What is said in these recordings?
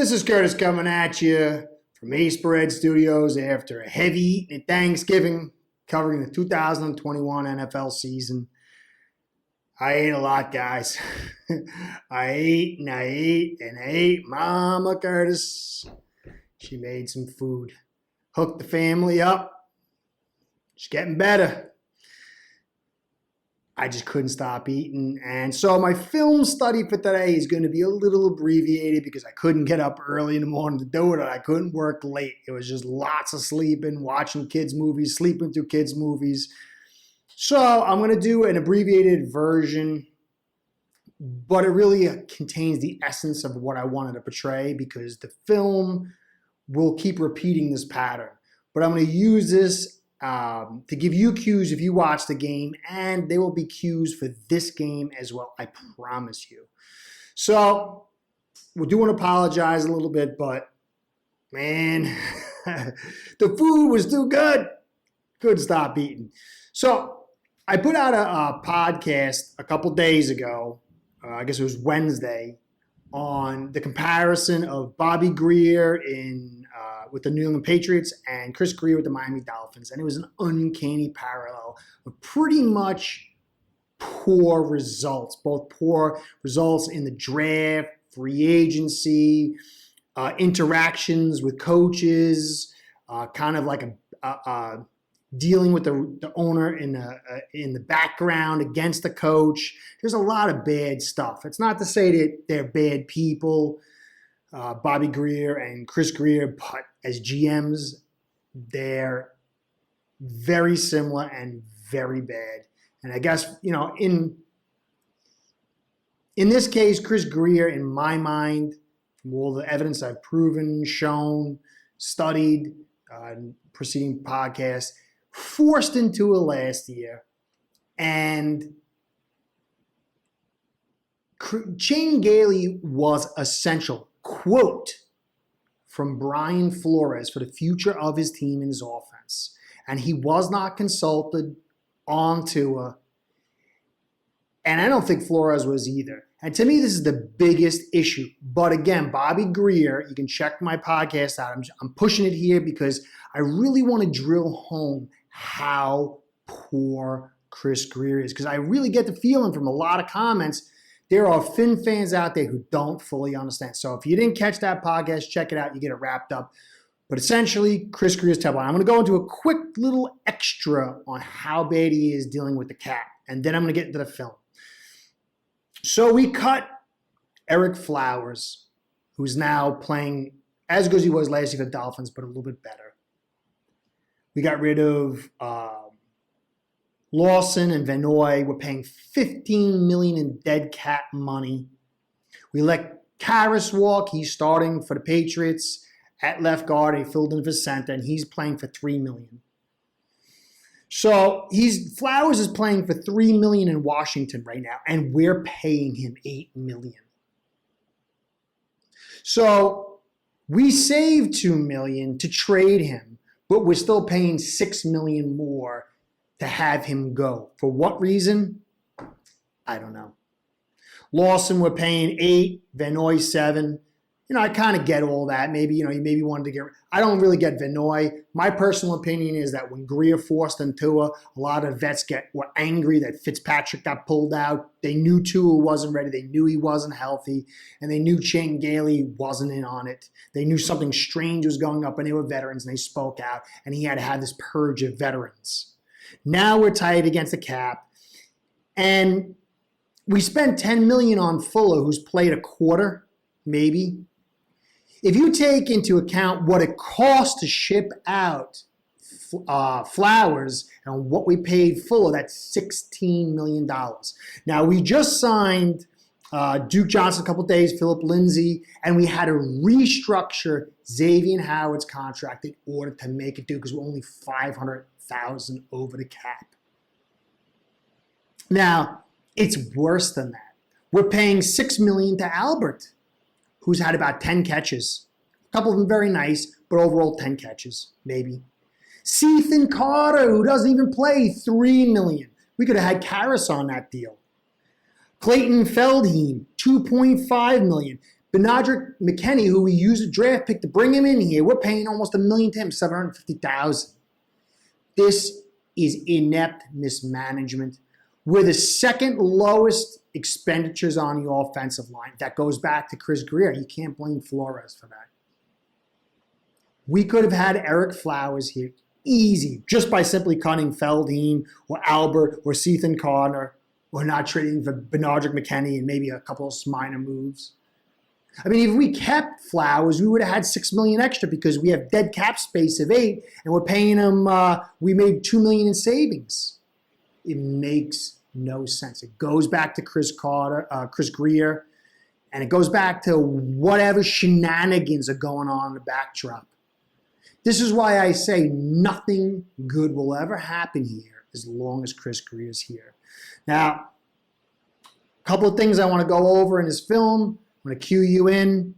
This is Curtis coming at you from Ace Bread Studios after a heavy eating at Thanksgiving, covering the 2021 NFL season. I ate a lot, guys. I ate and I ate and I ate. Mama Curtis, she made some food. Hooked the family up. She's getting better. I just couldn't stop eating. And so my film study for today is going to be a little abbreviated because I couldn't get up early in the morning to do it, and I couldn't work late. It was just lots of sleeping, watching kids' movies, sleeping through kids' movies. So I'm going to do an abbreviated version, but it really contains the essence of what I wanted to portray because the film will keep repeating this pattern. But I'm going to use this to give you cues if you watch the game, and there will be cues for this game as well, I promise you. So we do want to apologize a little bit, but man, the food was too good. Couldn't stop eating. So I put out a podcast a couple days ago, I guess it was Wednesday, on the comparison of Bobby Grier with the New England Patriots and Chris Grier with the Miami Dolphins. And it was an uncanny parallel of pretty much poor results, both poor results in the draft, free agency, interactions with coaches, kind of like a dealing with the owner in the background against the coach. There's a lot of bad stuff. It's not to say that they're bad people, Bobby Grier and Chris Grier, but as GMs, they're very similar and very bad. And I guess, in this case, Chris Grier, in my mind, from all the evidence I've proven, shown, studied, preceding podcasts, forced into it last year, and Shane Gailey was essential. Quote from Brian Flores for the future of his team and his offense. And he was not consulted on Tua. And I don't think Flores was either. And to me, this is the biggest issue. But again, Bobby Grier, you can check my podcast out. I'm pushing it here because I really want to drill home how poor Chris Grier is. Because I really get the feeling from a lot of comments, there are Finn fans out there who don't fully understand. So if you didn't catch that podcast, check it out. You get it wrapped up. But essentially, Chris Grier is terrible. I'm going to go into a quick little extra on how bad he is dealing with the cap. And then I'm going to get into the film. So we cut Eric Flowers, who's now playing as good as he was last year for the Dolphins, but a little bit better. We got rid of Lawson and Vanoy. We're paying $15 million in dead cap money. We let Karras walk. He's starting for the Patriots at left guard. He filled in for center, and he's playing for $3 million. So Flowers is playing for $3 million in Washington right now, and we're paying him $8 million. So we saved $2 million to trade him, but we're still paying $6 million more to have him go. For what reason? I don't know. Lawson, we're paying 8, Vanoy 7. I kind of get all that. Maybe, you maybe wanted to get. I don't really get Vanoy. My personal opinion is that when Grier forced on Tua, a lot of vets were angry that Fitzpatrick got pulled out. They knew Tua wasn't ready. They knew he wasn't healthy, and they knew Shane Gailey wasn't in on it. They knew something strange was going up, and they were veterans, and they spoke out, and he had to have this purge of veterans. Now we're tight against the cap, and we spent $10 million on Fuller, who's played a quarter, maybe. If you take into account what it costs to ship out Flowers and what we paid Fuller, that's $16 million. Now, we just signed Duke Johnson a couple days, Philip Lindsay, and we had to restructure Xavier Howard's contract in order to make it do because we're only $500,000 over the cap. Now, it's worse than that. We're paying $6 million to Albert, who's had about 10 catches. A couple of them very nice, but overall 10 catches, maybe. Ethan Carter, who doesn't even play, $3 million. We could have had Karras on that deal. Clayton Feldheim, $2.5 million. Benardrick McKinney, who we used a draft pick to bring him in here, we're paying almost $1 million to him, $750,000. This is inept mismanagement. We're the second lowest expenditures on the offensive line. That goes back to Chris Grier. You can't blame Flores for that. We could have had Eric Flowers here easy just by simply cutting Feldheim or Albert or Sethan Carter or not trading for Benardrick McKinney and maybe a couple of minor moves. I mean, if we kept Flowers, we would have had $6 million extra because we have dead cap space of $8 million, and we're paying him. We made $2 million in savings. It makes no sense. It goes back to Chris Grier, and it goes back to whatever shenanigans are going on in the backdrop. This is why I say nothing good will ever happen here as long as Chris Grier is here. Now, a couple of things I want to go over in this film. I'm going to cue you in.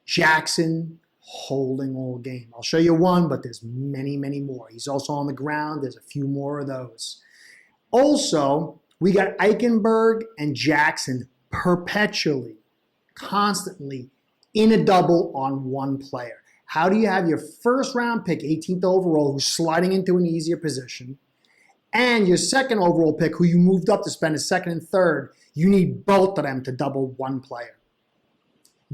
Jackson holding all game. I'll show you one, but there's many, many more. He's also on the ground. There's a few more of those. Also, we got Eichenberg and Jackson perpetually, constantly in a double on one player. How do you have your first round pick, 18th overall, who's sliding into an easier position, and your second overall pick, who you moved up to spend a second and third? You need both of them to double one player.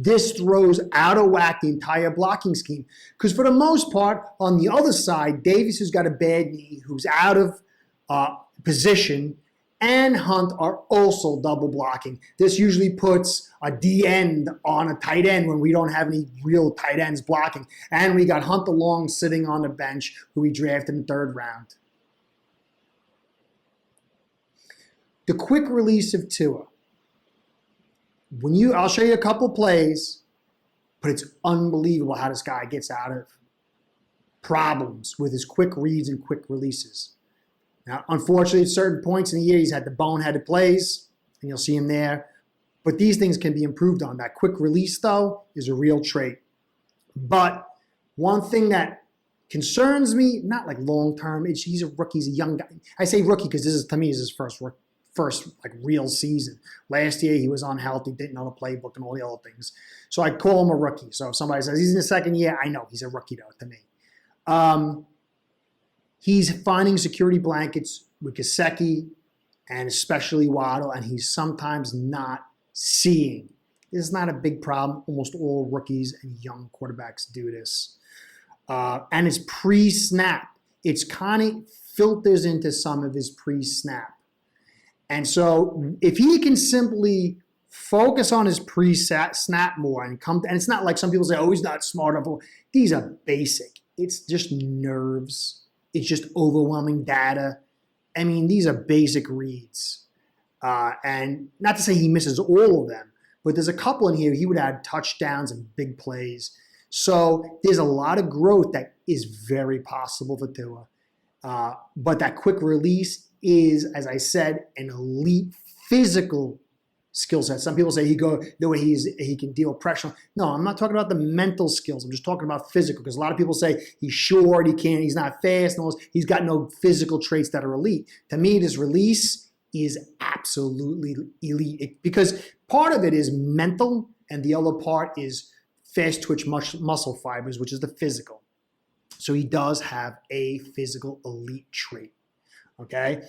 This throws out of whack the entire blocking scheme. Because for the most part, on the other side, Davis, who's got a bad knee, who's out of position, and Hunt are also double blocking. This usually puts a D end on a tight end when we don't have any real tight ends blocking. And we got Hunt along sitting on the bench, who we drafted in the third round. The quick release of Tua. I'll show you a couple plays, but it's unbelievable how this guy gets out of problems with his quick reads and quick releases. Now, unfortunately, at certain points in the year, he's had the boneheaded plays, and you'll see him there. But these things can be improved on. That quick release, though, is a real trait. But one thing that concerns me, not like long-term, he's a rookie, he's a young guy. I say rookie because to me, is his first like real season. Last year, he was unhealthy, didn't know the playbook and all the other things. So I call him a rookie. So if somebody says he's in his second year, I know he's a rookie, though, to me. He's finding security blankets with Gesicki and especially Waddle, and he's sometimes not seeing. This is not a big problem. Almost all rookies and young quarterbacks do this. And it's pre-snap. It's kind of filters into some of his pre-snap. And so if he can simply focus on his pre-snap more and it's not like some people say, oh, he's not smart enough. These are basic. It's just nerves. It's just overwhelming data. I mean, these are basic reads. And not to say he misses all of them, but there's a couple in here he would add touchdowns and big plays. So there's a lot of growth that is very possible for Tua. But that quick release is, as I said, an elite physical skill set. Some people say the way he can deal with pressure. No, I'm not talking about the mental skills. I'm just talking about physical, because a lot of people say he's short, he's not fast, he's got no physical traits that are elite. To me, this release is absolutely elite because part of it is mental and the other part is fast twitch muscle fibers, which is the physical. So he does have a physical elite trait. Okay?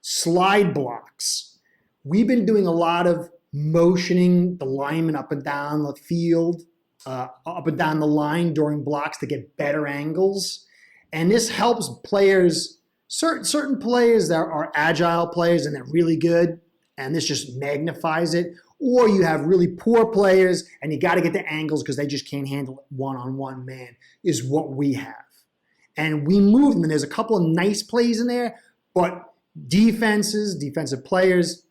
Slide blocks. We've been doing a lot of motioning the lineman up and down the field, up and down the line during blocks to get better angles. And this helps players, certain players that are agile players and they're really good, and this just magnifies it. Or you have really poor players and you got to get the angles because they just can't handle it one-on-one man, is what we have. And we move them, and there's a couple of nice plays in there, but defensive players,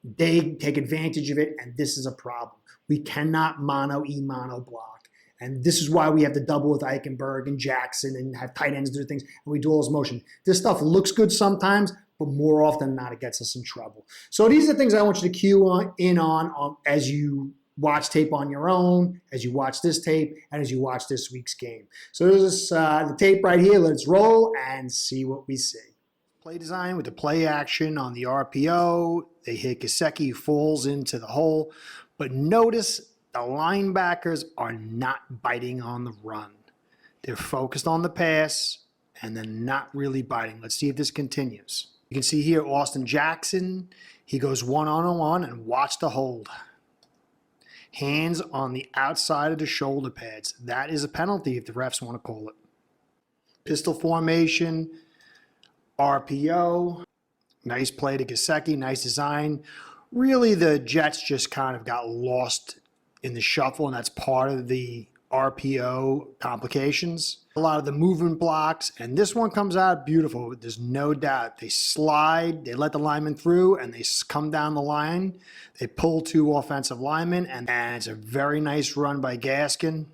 they take advantage of it, and this is a problem. We cannot mono block. And this is why we have to double with Eichenberg and Jackson and have tight ends do things, and we do all this motion. This stuff looks good sometimes, but more often than not, it gets us in trouble. So these are the things I want you to cue in on as you watch tape on your own, as you watch this tape, and as you watch this week's game. So this is the tape right here. Let's roll and see what we see. Play design with the play action on the RPO. They hit Gesicki, who falls into the hole. But notice the linebackers are not biting on the run. They're focused on the pass, and they're not really biting. Let's see if this continues. You can see here Austin Jackson. He goes one-on-one and watch the hold. Hands on the outside of the shoulder pads. That is a penalty if the refs want to call it. Pistol formation, RPO. Nice play to Gesicki, nice design. Really, the Jets just kind of got lost in the shuffle, and that's part of the RPO complications. A lot of the movement blocks, and this one comes out beautiful. There's no doubt. They slide, they let the lineman through, and they come down the line. They pull two offensive linemen, and it's a very nice run by Gaskin.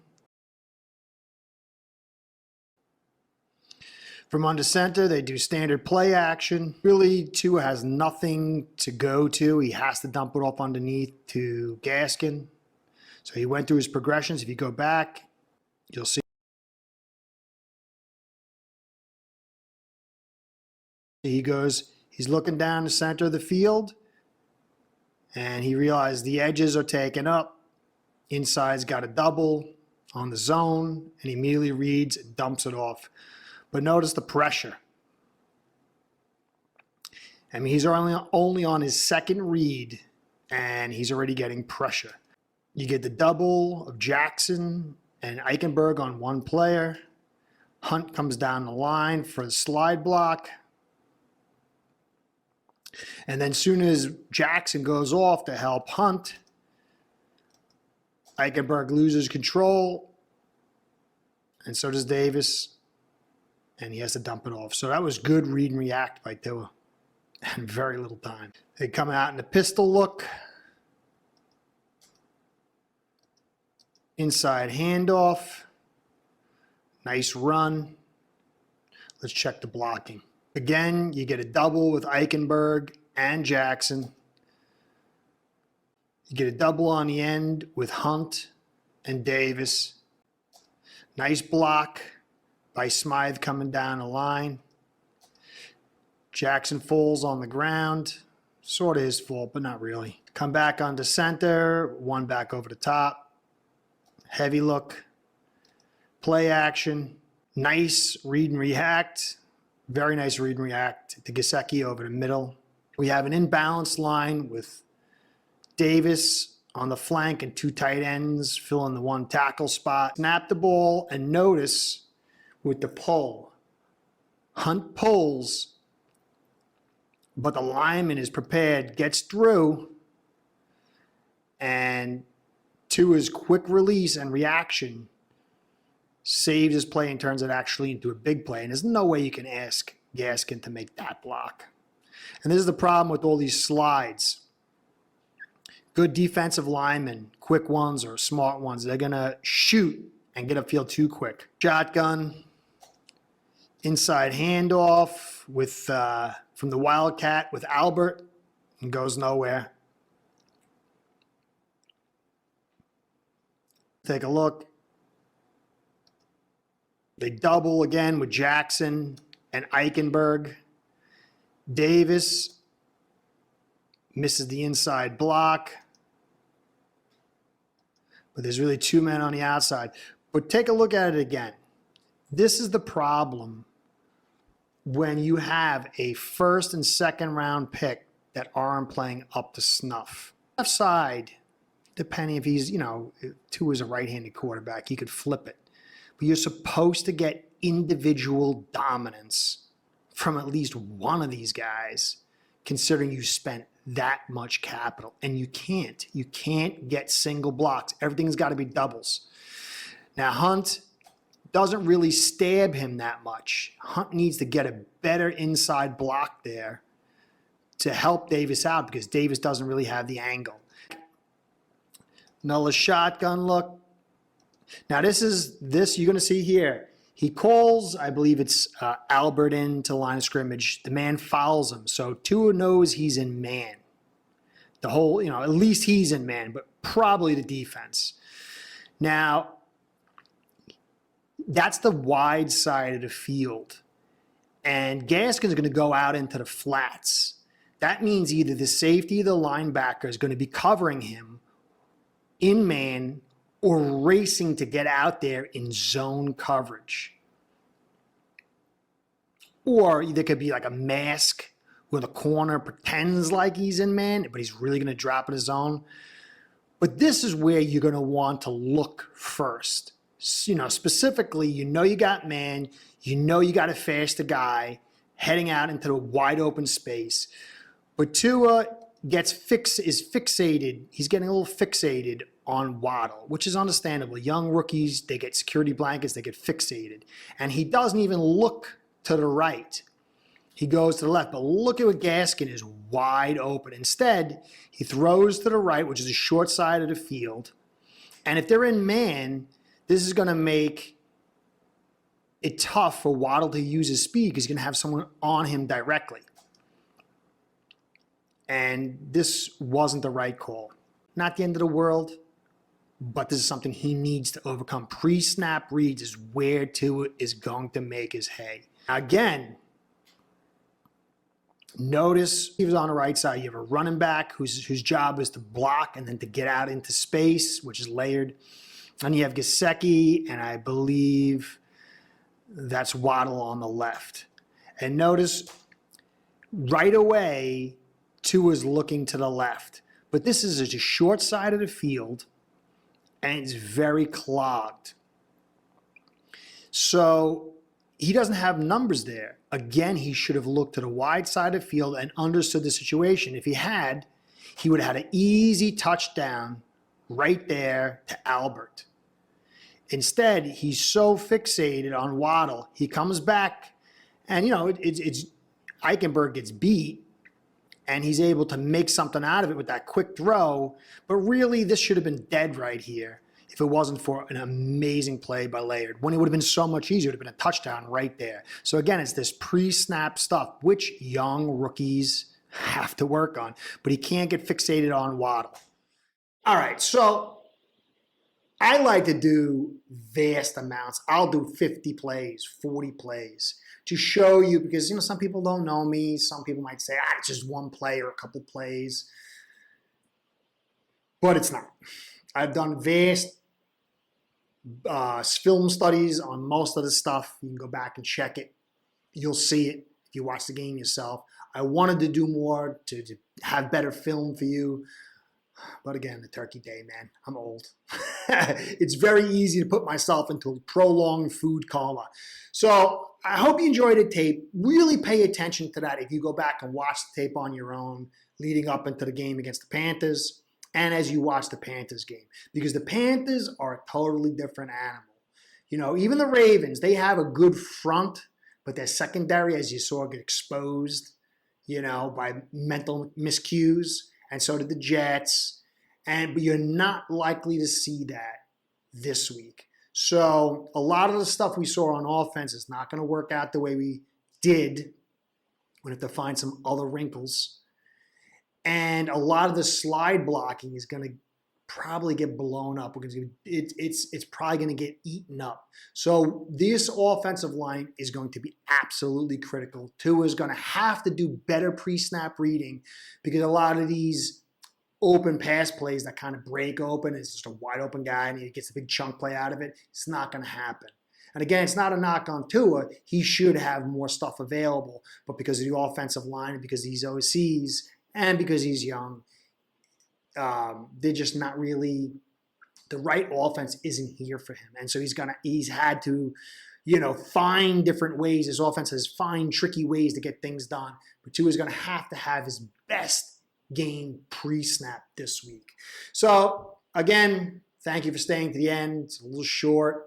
From under center, they do standard play action. Really, Tua has nothing to go to. He has to dump it off underneath to Gaskin. So he went through his progressions. If you go back, you'll see he's looking down the center of the field, and he realized the edges are taken up. Inside's got a double on the zone, and he immediately reads and dumps it off. But notice the pressure. I mean, he's only on his second read, and he's already getting pressure. You get the double of Jackson and Eichenberg on one player. Hunt comes down the line for the slide block. And then soon as Jackson goes off to help Hunt, Eichenberg loses control, and so does Davis, and he has to dump it off. So that was good read and react by Tua, and very little time. They come out in the pistol look. Inside handoff. Nice run. Let's check the blocking. Again, you get a double with Eichenberg and Jackson. You get a double on the end with Hunt and Davis. Nice block by Smythe coming down the line. Jackson falls on the ground. Sort of his fault, but not really. Come back onto center. One back over the top. Heavy look. Play action. Nice read and react. Very nice read and react to Gesicki over the middle. We have an imbalanced line with Davis on the flank and two tight ends filling the one tackle spot. Snap the ball and notice with the pull. Hunt pulls, but the lineman is prepared, gets through, and Tua's quick release and reaction saves his play and turns it actually into a big play. And there's no way you can ask Gaskin to make that block. And this is the problem with all these slides. Good defensive linemen, quick ones or smart ones, they're going to shoot and get upfield too quick. Shotgun, inside handoff with from the Wildcat with Albert, and goes nowhere. Take a look. They double again with Jackson and Eichenberg. Davis misses the inside block. But there's really two men on the outside. But take a look at it again. This is the problem when you have a first and second round pick that aren't playing up to snuff. Left side, depending if he's, if Tua is a right-handed quarterback, he could flip it. But you're supposed to get individual dominance from at least one of these guys, considering you spent that much capital. And you can't. You can't get single blocks. Everything's got to be doubles. Now, Hunt doesn't really stab him that much. Hunt needs to get a better inside block there to help Davis out because Davis doesn't really have the angle. Another shotgun look. Now, this you're going to see here. He calls, I believe it's Albert into line of scrimmage. The man fouls him. So Tua knows he's in man. The whole, at least he's in man, but probably the defense. Now, that's the wide side of the field. And Gaskin's going to go out into the flats. That means either the safety or the linebacker is going to be covering him in man or racing to get out there in zone coverage. Or there could be like a mask where the corner pretends like he's in man, but he's really going to drop in his zone. But this is where you're going to want to look first. Specifically, you got man, you got a faster guy heading out into the wide open space. But Tua is fixated. He's getting a little fixated on Waddle, which is understandable. Young rookies, they get security blankets, they get fixated. And he doesn't even look to the right. He goes to the left. But look at what Gaskin is wide open. Instead, he throws to the right, which is the short side of the field. And if they're in man, this is going to make it tough for Waddle to use his speed because he's going to have someone on him directly. And this wasn't the right call. Not the end of the world, but this is something he needs to overcome. Pre-snap reads is where Tua is going to make his hay. Again, notice he was on the right side. You have a running back whose job is to block and then to get out into space, which is layered. And you have Gesicki, and I believe that's Waddle on the left. And notice right away, Tua's looking to the left. But this is a short side of the field, and it's very clogged. So he doesn't have numbers there. Again, he should have looked to the wide side of the field and understood the situation. If he had, he would have had an easy touchdown right there to Albert. Instead, he's so fixated on Waddle. He comes back, and it's Eichenberg gets beat, and he's able to make something out of it with that quick throw. But really, this should have been dead right here if it wasn't for an amazing play by Laird. When it would have been so much easier, it would have been a touchdown right there. So again, it's this pre-snap stuff, which young rookies have to work on. But he can't get fixated on Waddle. All right, so I like to do vast amounts. I'll do 50 plays, 40 plays to show you because, some people don't know me. Some people might say, it's just one play or a couple plays. But it's not. I've done vast film studies on most of the stuff. You can go back and check it. You'll see it if you watch the game yourself. I wanted to do more to have better film for you. But again, the turkey day, man, I'm old. It's very easy to put myself into a prolonged food coma. So I hope you enjoyed the tape. Really pay attention to that if you go back and watch the tape on your own leading up into the game against the Panthers and as you watch the Panthers game. Because the Panthers are a totally different animal. Even the Ravens, they have a good front, but their secondary, as you saw, get exposed, by mental miscues. And so did the Jets. But you're not likely to see that this week. So a lot of the stuff we saw on offense is not going to work out the way we did. We're going to have to find some other wrinkles. And a lot of the slide blocking is going to probably get blown up. It's probably going to get eaten up. So this offensive line is going to be absolutely critical. Tua is going to have to do better pre-snap reading because a lot of these open pass plays that kind of break open, it's just a wide open guy and he gets a big chunk play out of it. It's not going to happen. And again, it's not a knock on Tua. He should have more stuff available. But because of the offensive line and because he's OCs and because he's young, they're just not really, the right offense isn't here for him. And so he's had to, find different ways. His offense has find tricky ways to get things done. But Tua is going to have his best game pre-snap this week. So again, thank you for staying to the end. It's a little short,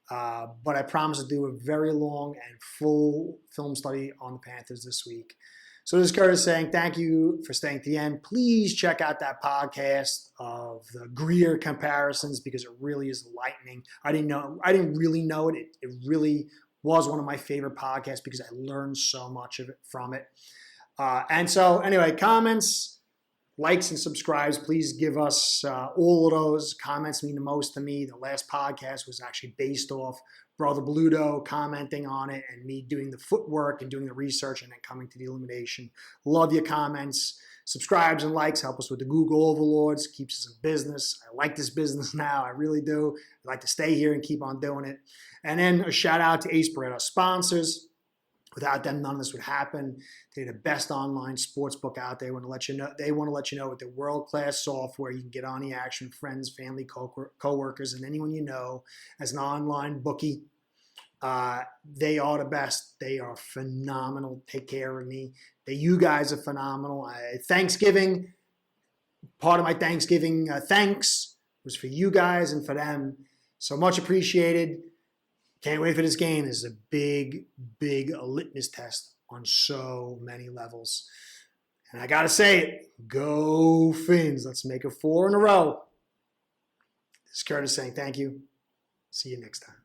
but I promise to do a very long and full film study on the Panthers this week. So this is Curtis saying thank you for staying to the end. Please check out that podcast of the Grier comparisons because it really is lightning. I didn't really know it. It really was one of my favorite podcasts because I learned so much of it from it. And so anyway, comments, likes, and subscribes. Please give us all of those. Comments mean the most to me. The last podcast was actually based off Brother Bluto commenting on it, and me doing the footwork and doing the research and then coming to the elimination. Love your comments. Subscribes and likes help us with the Google overlords, keeps us in business. I like this business now. I really do. I'd like to stay here and keep on doing it. And then a shout out to Ace Barrett, our sponsors. Without them, none of this would happen. They're the best online sportsbook out there. They want to let you know with their world-class software, you can get on the action, friends, family, co-workers, and anyone you know as an online bookie. They are the best. They are phenomenal. Take care of me. You guys are phenomenal. Thanksgiving, part of my Thanksgiving thanks was for you guys and for them. So much appreciated. Can't wait for this game. This is a big, big litmus test on so many levels. And I got to say it. Go Fins. Let's make it 4 in a row. This is Curtis saying thank you. See you next time.